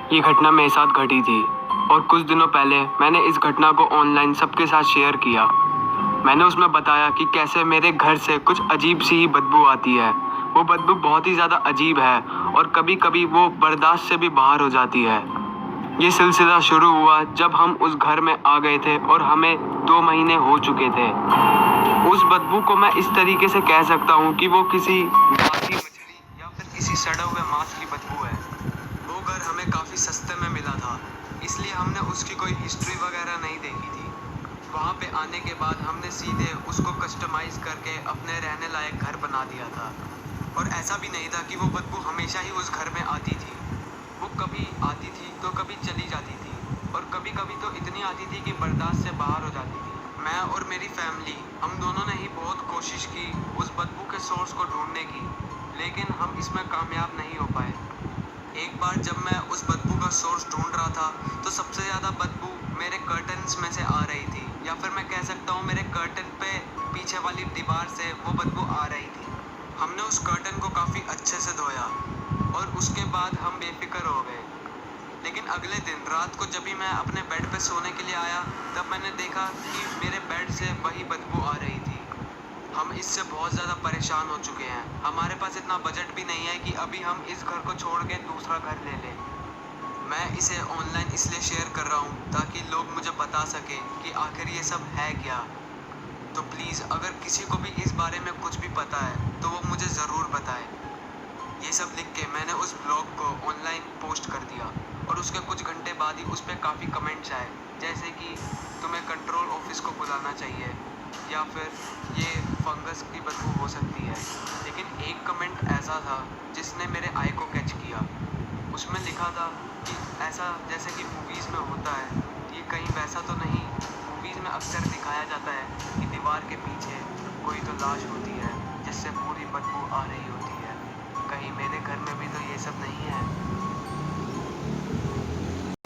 ये घटना मेरे साथ घटी थी और कुछ दिनों पहले मैंने इस घटना को ऑनलाइन सबके साथ शेयर किया। मैंने उसमें बताया कि कैसे मेरे घर से कुछ अजीब सी ही बदबू आती है। वो बदबू बहुत ही ज़्यादा अजीब है और कभी कभी वो बर्दाश्त से भी बाहर हो जाती है। ये सिलसिला शुरू हुआ जब हम उस घर में आ गए थे और हमें 2 महीने हो चुके थे। उस बदबू को मैं इस तरीके से कह सकता हूँ कि वो किसी बासी मछली या फिर किसी सड़े हुए मांस की बदबू है। वो घर हमें काफ़ी सस्ते में मिला था, इसलिए हमने उसकी कोई हिस्ट्री वगैरह नहीं देखी थी। वहाँ पे आने के बाद हमने सीधे उसको कस्टमाइज़ करके अपने रहने लायक घर बना दिया था। और ऐसा भी नहीं था कि वो बदबू हमेशा ही उस घर में आती थी। वो कभी आती थी तो कभी चली जाती थी और कभी कभी तो इतनी आती थी कि बर्दाश्त से बाहर हो जाती थी। मैं और मेरी फैमिली हम दोनों ने ही बहुत कोशिश की उस बदबू के सोर्स को ढूंढने की, लेकिन हम इसमें कामयाब नहीं हो पाए। एक बार जब मैं उस बदबू का सोर्स ढूंढ रहा था तो सबसे ज़्यादा बदबू मेरे कर्टन्स में से आ रही थी, या फिर मैं कह सकता हूँ मेरे कर्टन पे पीछे वाली दीवार से वो बदबू आ रही थी। हमने उस कर्टन को काफ़ी अच्छे से धोया और उसके बाद हम बेफिक्र हो गए। लेकिन अगले दिन रात को जब भी मैं अपने बेड पे सोने के लिए आया तब मैंने देखा कि मेरे बेड से वही बदबू आ रही थी। हम इससे बहुत ज़्यादा परेशान हो चुके हैं। हमारे पास इतना बजट भी नहीं है कि अभी हम इस घर को छोड़ के दूसरा घर ले लें। मैं इसे ऑनलाइन इसलिए शेयर कर रहा हूँ ताकि लोग मुझे बता सकें कि आखिर ये सब है क्या। तो प्लीज़ अगर किसी को भी इस बारे में कुछ भी पता है तो वो मुझे ज़रूर बताए। ये सब लिख के मैंने उस ब्लॉग को ऑनलाइन पोस्ट कर दिया और उसके कुछ घंटे बाद ही उस पर काफ़ी कमेंट्स आए, जैसे कि तुम्हें कंट्रोल ऑफिस को बुलाना चाहिए या फिर ये फंगस की बदबू हो सकती है। लेकिन एक कमेंट ऐसा था जिसने मेरे आई को कैच किया। उसमें लिखा था कि ऐसा जैसे कि मूवीज़ में होता है, ये कहीं वैसा तो नहीं। मूवीज़ में अक्सर दिखाया जाता है कि दीवार के पीछे कोई तो लाश होती है जिससे पूरी बदबू आ रही होती है।